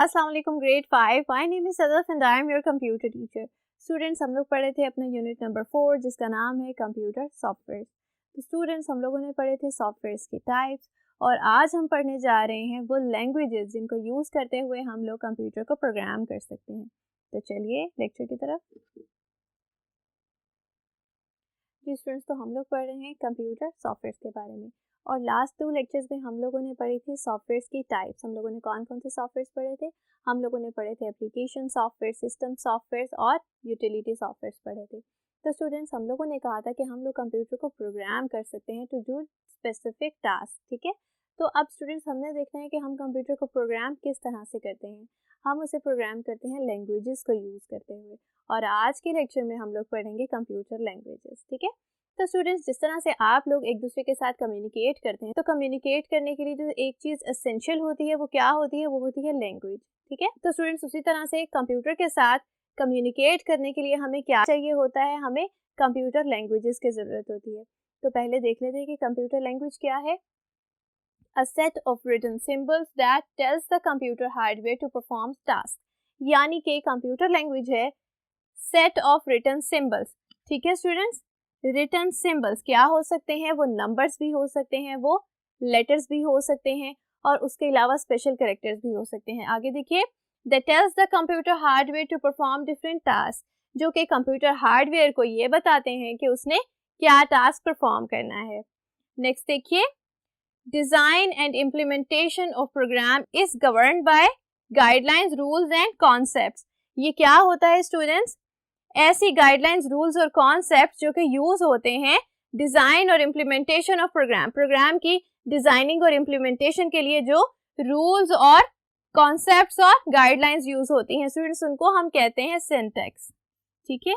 अस्सलाम वालेकुम grade 5। My name is Sadaf and I am your computer teacher. Students, हम लोग पढ़े थे अपना यूनिट नंबर 4 जिसका नाम है कंप्यूटर सॉफ्टवेयर। तो स्टूडेंट्स, हम लोगों ने पढ़े थे सॉफ्टवेयर्स के टाइप्स और आज हम पढ़ने जा रहे हैं वो लैंग्वेजेस जिनको यूज़ करते हुए हम लोग कंप्यूटर को प्रोग्राम कर सकते हैं। तो चलिए लेक्चर की तरफ। जी स्टूडेंट्स, तो हम लोग पढ़ रहे हैं कंप्यूटर सॉफ्टवेयर के बारे में और लास्ट 2 लेक्चर्स में हम लोगों ने पढ़ी थी सॉफ्टवेयर्स की टाइप्स। हम लोगों ने कौन कौन से सॉफ्टवेयर्स पढ़े थे? हम लोगों ने पढ़े थे एप्लीकेशन सॉफ्टवेयर, सिस्टम सॉफ्टवेयर्स और यूटिलिटी सॉफ्टवेयर्स पढ़े थे। तो स्टूडेंट्स, हम लोगों ने कहा था कि हम लोग कंप्यूटर को प्रोग्राम कर सकते हैं टू डू स्पेसिफिक टास्क, ठीक है। तो अब स्टूडेंट्स, हमने देखना है कि हम कंप्यूटर को प्रोग्राम किस तरह से करते हैं। हम उसे प्रोग्राम करते हैं लैंग्वेजेस को यूज़ करते हुए और आज के लेक्चर में हम लोग पढ़ेंगे कंप्यूटर लैंग्वेजेस, ठीक है। तो स्टूडेंट्स, जिस तरह से आप लोग एक दूसरे के साथ कम्युनिकेट करते हैं, तो कम्युनिकेट करने के लिए जो एक चीज़ एसेंशियल होती है वो क्या होती है? वो होती है लैंग्वेज, ठीक है। तो स्टूडेंट्स, उसी तरह से कंप्यूटर के साथ कम्युनिकेट करने के लिए हमें क्या चाहिए होता है? हमें कंप्यूटर लैंग्वेजेस की ज़रूरत होती है। तो पहले देख लेते हैं कि कंप्यूटर लैंग्वेज क्या है। A set of written symbols that tells the computer hardware to perform tasks, यानी कि कंप्यूटर लैंग्वेज है set of written symbols, ठीक है स्टूडेंट्स। रिटन सिंबल्स क्या हो सकते हैं? वो नंबर्स भी हो सकते हैं, वो लेटर्स भी हो सकते हैं और उसके अलावा स्पेशल कैरेक्टर्स भी हो सकते हैं। आगे देखिए, that tells the computer hardware to perform different task, जो कि कंप्यूटर हार्डवेयर को ये बताते हैं कि उसने क्या टास्क परफॉर्म करना है। नेक्स्ट देखिए, design and implementation of program is governed by guidelines, rules and concepts. ये क्या होता है स्टूडेंट्स? ऐसी गाइडलाइंस, रूल्स और कॉन्सेप्ट जो कि यूज होते हैं डिजाइन और इम्प्लीमेंटेशन ऑफ प्रोग्राम की डिजाइनिंग और इम्प्लीमेंटेशन के लिए जो रूल्स और कॉन्सेप्ट्स और गाइडलाइंस यूज होती हैं स्टूडेंट्स, उनको हम कहते हैं सिंटैक्स, ठीक है।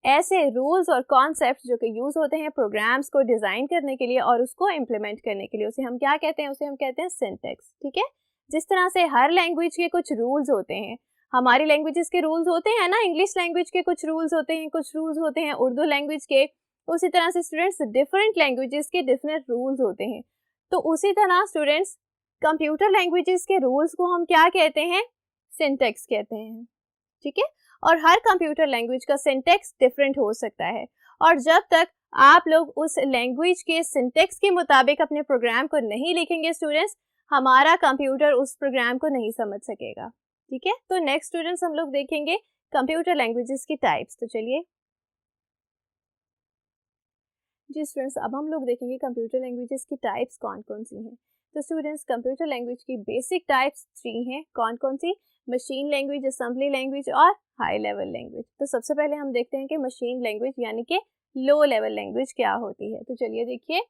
ऐसे रूल्स और कॉन्सेप्ट्स जो कि यूज होते हैं प्रोग्राम्स को डिजाइन करने के लिए और उसको इम्प्लीमेंट करने के लिए, उसे हम क्या कहते हैं? उसे हम कहते हैं सिंटैक्स, ठीक है। जिस तरह से हर लैंग्वेज के कुछ रूल्स होते हैं, हमारी लैंग्वेजेस के रूल्स होते हैं ना, इंग्लिश लैंग्वेज के कुछ रूल्स होते हैं, कुछ रूल्स होते हैं उर्दू लैंग्वेज के, उसी तरह से स्टूडेंट्स डिफरेंट लैंग्वेजेस के डिफरेंट रूल्स होते हैं। तो उसी तरह स्टूडेंट्स कंप्यूटर लैंग्वेजेस के रूल्स को हम क्या कहते हैं? सिंटैक्स कहते हैं, ठीक है। और हर कंप्यूटर लैंग्वेज का सिंटैक्स डिफरेंट हो सकता है और जब तक आप लोग उस लैंग्वेज के सिंटैक्स के मुताबिक अपने प्रोग्राम को नहीं लिखेंगे स्टूडेंट्स, हमारा कंप्यूटर उस प्रोग्राम को नहीं समझ सकेगा, ठीक है। तो नेक्स्ट स्टूडेंट्स, हम लोग देखेंगे कंप्यूटर लैंग्वेजेस की टाइप्स। तो चलिए जी स्टूडेंट्स, अब हम लोग देखेंगे कंप्यूटर लैंग्वेजेस की टाइप्स कौन कौन सी हैं। तो स्टूडेंट्स, कंप्यूटर लैंग्वेज की बेसिक टाइप्स 3 हैं। कौन कौन सी? मशीन लैंग्वेज, असेंबली लैंग्वेज और हाई लेवल लैंग्वेज। तो सबसे पहले हम देखते हैं कि मशीन लैंग्वेज यानी कि लो लेवल लैंग्वेज क्या होती है। तो चलिए देखिए,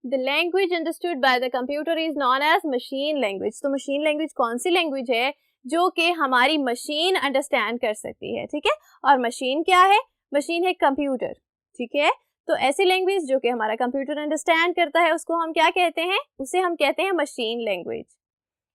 the language understood by the computer is known as machine language. तो मशीन लैंग्वेज कौन सी लैंग्वेज है? जो कि हमारी मशीन अंडरस्टैंड कर सकती है, ठीक है। और मशीन क्या है? मशीन है कंप्यूटर, ठीक है। तो ऐसी लैंग्वेज जो कि हमारा कंप्यूटर अंडरस्टैंड करता है उसको हम क्या कहते हैं? उसे हम कहते हैं मशीन लैंग्वेज।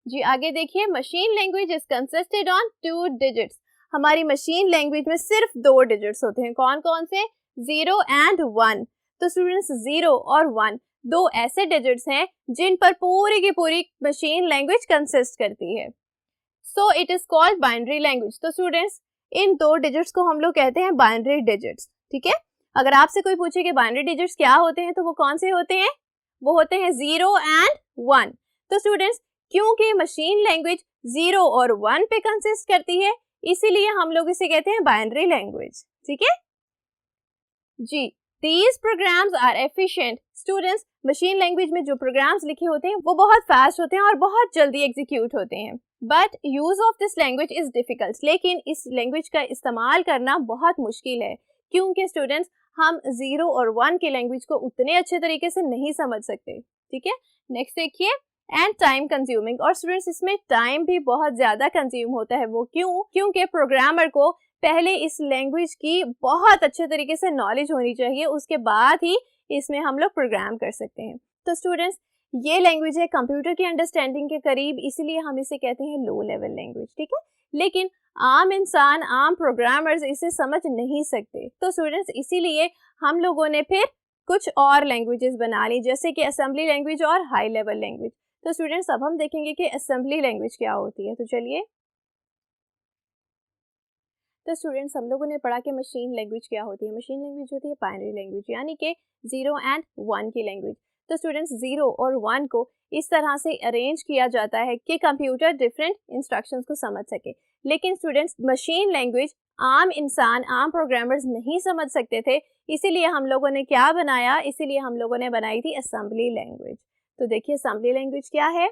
जी आगे देखिए, machine language is consisted on 2 digits. हमारी मशीन लैंग्वेज में सिर्फ 2 डिजिट्स होते हैं। कौन कौन से? 0 एंड 1। तो स्टूडेंट्स, 0 और 1 2 ऐसे डिजिट्स हैं जिन पर पूरी की पूरी मशीन लैंग्वेज कंसिस्ट करती है। So it is called binary language. तो स्टूडेंट्स, इन 2 डिजिट्स को हम लोग कहते हैं बाइनरी डिजिट्स, ठीक है। अगर आपसे कोई पूछे कि बाइनरी डिजिट्स क्या होते हैं तो वो कौन से होते हैं? वो होते हैं 0 एंड 1। तो स्टूडेंट्स, क्योंकि मशीन लैंग्वेज 0 और 1 पे कंसिस्ट करती है, इसीलिए हम लोग इसे कहते हैं बाइनरी लैंग्वेज, ठीक है जी। These programs are efficient. Students, machine language में जो प्रोग्राम्स लिखे होते हैं वो बहुत फास्ट होते हैं और बहुत जल्दी एग्जीक्यूट होते हैं। But use of this language is difficult. लेकिन इस लैंग्वेज का इस्तेमाल करना बहुत मुश्किल है, क्योंकि स्टूडेंट्स हम 0 और 1 की लैंग्वेज को उतने अच्छे तरीके से नहीं समझ सकते, ठीक है। नेक्स्ट देखिए, एंड टाइम कंज्यूमिंग। और स्टूडेंट्स, इसमें टाइम भी बहुत ज़्यादा कंज्यूम होता है। वो क्यों? क्योंकि प्रोग्रामर को पहले इस लैंग्वेज की बहुत अच्छे तरीके से नॉलेज होनी चाहिए, उसके बाद ही इसमें हम लोग प्रोग्राम कर सकते हैं। तो स्टूडेंट्स, ये लैंग्वेज है कंप्यूटर की अंडरस्टैंडिंग के करीब, इसीलिए हम इसे कहते हैं लो लेवल लैंग्वेज, ठीक है। लेकिन आम इंसान, आम प्रोग्रामर्स इसे समझ नहीं सकते। तो स्टूडेंट्स, इसीलिए हम लोगों ने फिर कुछ और लैंग्वेजेस बना ली, जैसे कि असेंबली लैंग्वेज और हाई लेवल लैंग्वेज। तो स्टूडेंट्स अब हम देखेंगे कि असेंबली लैंग्वेज क्या होती है। तो चलिए, तो स्टूडेंट्स हम लोगों ने पढ़ा कि मशीन लैंग्वेज क्या होती है। मशीन लैंग्वेज होती है बाइनरी लैंग्वेज, यानी कि 0 एंड 1 की लैंग्वेज। तो स्टूडेंट्स 0 और 1 को इस तरह से अरेंज किया जाता है कि कंप्यूटर डिफरेंट इंस्ट्रक्शंस को समझ सके। लेकिन स्टूडेंट्स मशीन लैंग्वेज आम इंसान, आम प्रोग्रामर्स नहीं समझ सकते थे, इसीलिए हम लोगों ने क्या बनाया, इसीलिए हम लोगों ने बनाई थी असेंबली लैंग्वेज। तो देखिए असेंबली लैंग्वेज क्या है।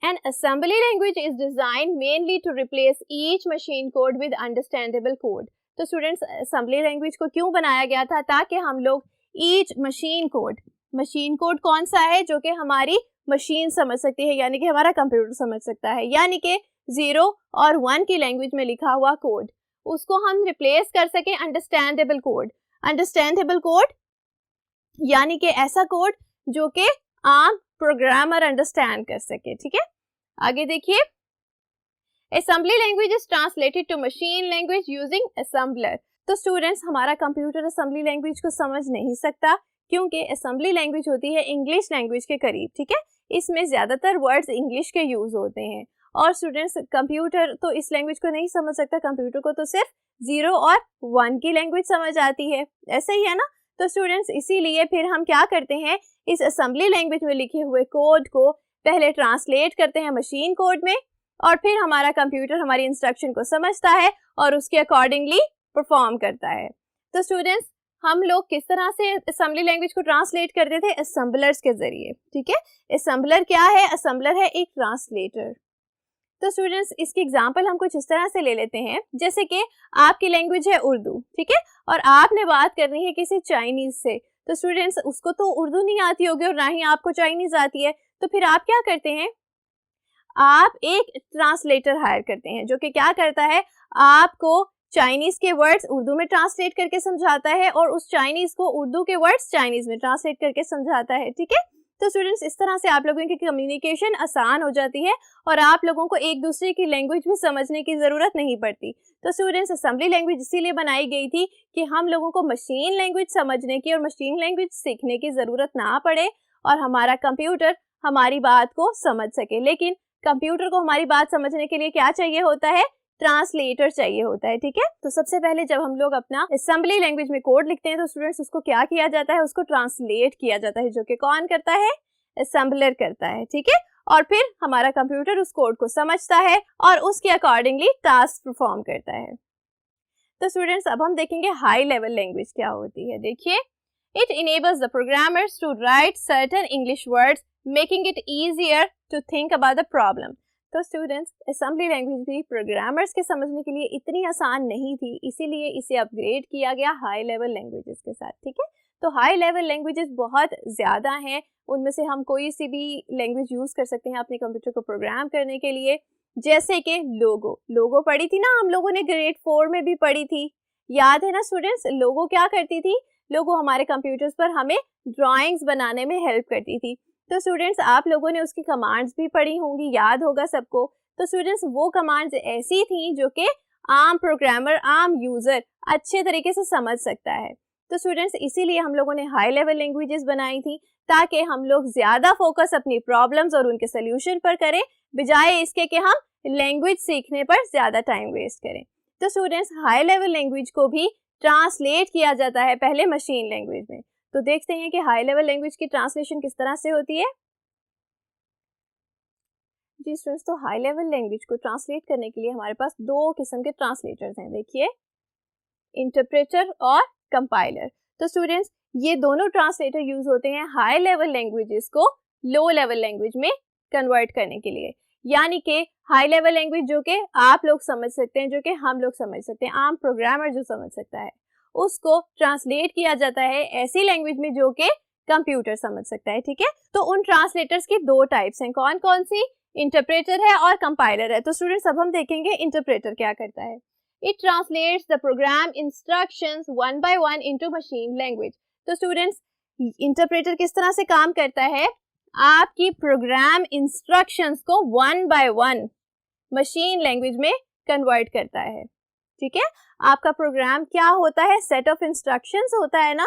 An assembly language is designed mainly to replace each machine code with understandable code. तो स्टूडेंट्स असेंबली लैंग्वेज को क्यों बनाया गया था, ताकि हम लोग ईच मशीन कोड कौन सा है जो कि हमारी मशीन समझ सकती है, यानी कि हमारा कंप्यूटर समझ सकता है, यानी कि 0 और 1 की लैंग्वेज में लिखा हुआ कोड, उसको हम रिप्लेस कर सके अंडरस्टैंडेबल कोड यानी कि ऐसा कोड जो कि आम प्रोग्रामर अंडरस्टैंड कर सके। ठीक है, आगे देखिए, assembly language is translated to machine language using assembler. तो स्टूडेंट्स हमारा कंप्यूटर असेंबली लैंग्वेज को समझ नहीं सकता, क्योंकि असेंबली लैंग्वेज होती है इंग्लिश लैंग्वेज के करीब। ठीक है, इसमें ज्यादातर वर्ड्स इंग्लिश के यूज होते हैं, और स्टूडेंट्स कंप्यूटर तो इस लैंग्वेज को नहीं समझ सकता, कंप्यूटर को तो सिर्फ 0 और 1 की लैंग्वेज समझ आती है, ऐसे ही है ना। तो स्टूडेंट्स इसीलिए फिर हम क्या करते हैं, इस असेंबली लैंग्वेज में लिखे हुए कोड को पहले ट्रांसलेट करते हैं मशीन कोड में, और फिर हमारा कंप्यूटर हमारी इंस्ट्रक्शन को समझता है और उसके अकॉर्डिंगली परफॉर्म करता है। तो स्टूडेंट्स हम लोग किस तरह से असेंबली लैंग्वेज को ट्रांसलेट करते थे, असेंबलर्स के जरिए। ठीक है, असेंबलर क्या है, असेंबलर है एक ट्रांसलेटर। तो स्टूडेंट्स इसकी एग्जांपल हम कुछ इस तरह से ले लेते हैं, जैसे कि आपकी लैंग्वेज है उर्दू, ठीक है, और आपने बात करनी है किसी चाइनीज से। तो स्टूडेंट्स उसको तो उर्दू नहीं आती होगी और ना ही आपको चाइनीज आती है, तो फिर आप क्या करते हैं, आप एक ट्रांसलेटर हायर करते हैं जो कि क्या करता है, आपको चाइनीज के वर्ड्स उर्दू में ट्रांसलेट करके समझाता है और उस चाइनीज को उर्दू के वर्ड्स चाइनीज में ट्रांसलेट करके समझाता है। ठीक है, तो स्टूडेंट्स इस तरह से आप लोगों की कम्युनिकेशन आसान हो जाती है और आप लोगों को एक दूसरे की लैंग्वेज भी समझने की ज़रूरत नहीं पड़ती। तो स्टूडेंट्स असेंबली लैंग्वेज इसीलिए बनाई गई थी कि हम लोगों को मशीन लैंग्वेज समझने की और मशीन लैंग्वेज सीखने की ज़रूरत ना पड़े और हमारा कंप्यूटर हमारी बात को समझ सके। लेकिन कंप्यूटर को हमारी बात समझने के लिए क्या चाहिए होता है, ट्रांसलेटर चाहिए होता है। ठीक है, तो सबसे पहले जब हम लोग अपना असेंबली लैंग्वेज में कोड लिखते हैं तो स्टूडेंट्स उसको क्या किया जाता है, उसको ट्रांसलेट किया जाता है, जो कि कौन करता है, असेंबलर करता है। ठीक है, और फिर हमारा कंप्यूटर उस कोड को समझता है और उसके अकॉर्डिंगली टास्क परफॉर्म करता है। तो स्टूडेंट्स अब हम देखेंगे हाई लेवल लैंग्वेज क्या होती है। देखिए, it enables the programmers to write certain English words making it easier to think about the problem. तो स्टूडेंट्स असेंबली लैंग्वेज भी प्रोग्रामर्स के समझने के लिए इतनी आसान नहीं थी, इसीलिए इसे अपग्रेड किया गया हाई लेवल लैंग्वेजेस के साथ। ठीक है, तो हाई लेवल लैंग्वेजेस बहुत ज़्यादा हैं, उनमें से हम कोई सी भी लैंग्वेज यूज़ कर सकते हैं अपने कंप्यूटर को प्रोग्राम करने के लिए। जैसे कि लोगो पढ़ी थी ना हम लोगों ने, ग्रेड 4 में भी पढ़ी थी, याद है ना स्टूडेंट्स। लोगो क्या करती थी, लोगो हमारे कंप्यूटर्स पर हमें ड्राइंग्स बनाने में हेल्प करती थी। तो स्टूडेंट्स आप लोगों ने उसकी कमांड्स भी पढ़ी होंगी, याद होगा सबको। तो स्टूडेंट्स वो कमांड्स ऐसी थी जो कि आम प्रोग्रामर, आम यूज़र अच्छे तरीके से समझ सकता है। तो स्टूडेंट्स इसीलिए हम लोगों ने हाई लेवल लैंग्वेजेस बनाई थी, ताकि हम लोग ज़्यादा फोकस अपनी प्रॉब्लम्स और उनके सोल्यूशन पर करें, बजाय इसके कि हम लैंग्वेज सीखने पर ज़्यादा टाइम वेस्ट करें। तो स्टूडेंट्स हाई लेवल लैंग्वेज को भी ट्रांसलेट किया जाता है पहले मशीन लैंग्वेज में। तो देखते हैं कि हाई लेवल लैंग्वेज की ट्रांसलेशन किस तरह से होती है। जी स्टूडेंट्स, तो हाई लेवल लैंग्वेज को ट्रांसलेट करने के लिए हमारे पास दो किस्म के ट्रांसलेटर्स हैं। देखिए, इंटरप्रेटर और कंपाइलर। तो स्टूडेंट्स ये दोनों ट्रांसलेटर यूज होते हैं हाई लेवल लैंग्वेजेस को लो लेवल लैंग्वेज में कन्वर्ट करने के लिए, यानी कि हाई लेवल लैंग्वेज जो कि आप लोग समझ सकते हैं, जो कि हम लोग समझ सकते हैं, आम प्रोग्रामर जो समझ सकता है, उसको ट्रांसलेट किया जाता है ऐसी लैंग्वेज में जो कि कंप्यूटर समझ सकता है। ठीक है, तो उन ट्रांसलेटर्स की दो टाइप्स हैं, कौन कौन सी, इंटरप्रेटर है और कंपाइलर है। तो स्टूडेंट्स अब हम देखेंगे इंटरप्रेटर क्या करता है। It translates the program instructions one by one into machine language. तो स्टूडेंट्स इंटरप्रेटर किस तरह से काम करता है, आपकी प्रोग्राम इंस्ट्रक्शंस को one by one machine language में कन्वर्ट करता है। ठीक है, आपका प्रोग्राम क्या होता है, सेट ऑफ इंस्ट्रक्शंस होता है ना।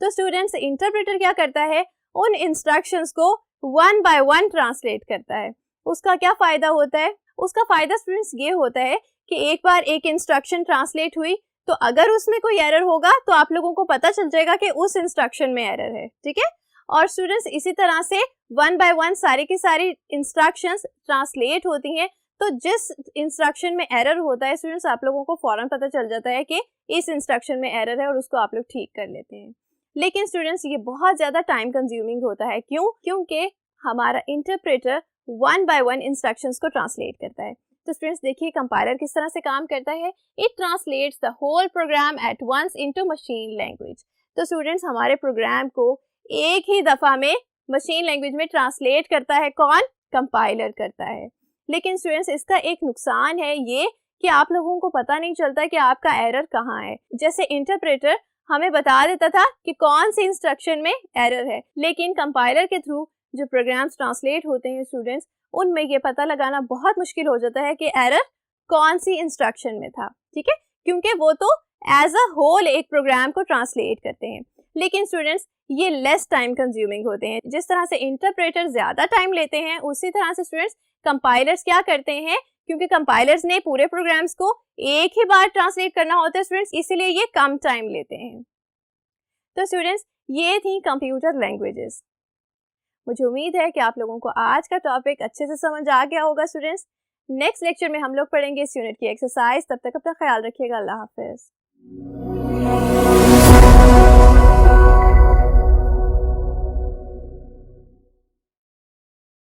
तो स्टूडेंट्स इंटरप्रेटर क्या करता है, उन इंस्ट्रक्शंस को वन बाय वन ट्रांसलेट करता है। उसका क्या फ़ायदा होता है? उसका फ़ायदा स्टूडेंट्स ये होता है कि एक बार एक इंस्ट्रक्शन ट्रांसलेट हुई तो अगर उसमें कोई एरर होगा तो आप लोगों को पता चल जाएगा कि उस इंस्ट्रक्शन में एरर है, ठीक है। और स्टूडेंट्स इसी तरह से वन बाय वन सारी की सारी इंस्ट्रक्शंस ट्रांसलेट होती हैं, तो जिस इंस्ट्रक्शन में एरर होता है स्टूडेंट्स आप लोगों को फ़ौरन पता चल जाता है कि इस इंस्ट्रक्शन में एरर है और उसको आप लोग ठीक कर लेते हैं। लेकिन स्टूडेंट्स ये बहुत ज़्यादा टाइम कंज्यूमिंग होता है। क्यों? क्योंकि हमारा interpreter one by one instructions को ट्रांसलेट करता है। तो स्टूडेंट्स देखिए कंपाइलर किस तरह से काम करता है। It translates the whole program at once into machine language. तो स्टूडेंट्स हमारे प्रोग्राम को एक ही दफ़ा में मशीन लैंग्वेज में ट्रांसलेट करता है। कौन? कंपाइलर करता है। लेकिन स्टूडेंट्स इसका एक नुकसान है ये कि आप लोगों को पता नहीं चलता कि आपका एरर कहाँ है। जैसे इंटरप्रेटर हमें बता देता था कि कौन सी इंस्ट्रक्शन में एरर है, लेकिन कंपाइलर के थ्रू जो प्रोग्राम्स ट्रांसलेट होते हैं स्टूडेंट्स उनमें ये पता लगाना बहुत मुश्किल हो जाता है कि एरर कौन सी इंस्ट्रक्शन में था, ठीक है, क्योंकि वो तो एज अ होल एक प्रोग्राम को ट्रांसलेट करते हैं। लेकिन स्टूडेंट्स ये लेस टाइम कंज्यूमिंग होते हैं। जिस तरह से इंटरप्रेटर ज़्यादा टाइम लेते हैं उसी तरह से स्टूडेंट्स कंपाइलर्स क्या करते हैं, क्योंकि कंपाइलर्स ने पूरे प्रोग्राम्स को एक ही बार ट्रांसलेट करना होता है स्टूडेंट्स, इसीलिए ये कम टाइम लेते हैं। तो स्टूडेंट्स ये थी कंप्यूटर लैंग्वेजेस। मुझे उम्मीद है कि आप लोगों को आज का टॉपिक अच्छे से समझ आ गया होगा स्टूडेंट्स। नेक्स्ट लेक्चर में हम लोग पढ़ेंगे इस यूनिट की एक्सरसाइज। तब तक अपना ख्याल रखिएगा। अल्लाह हाफिज़।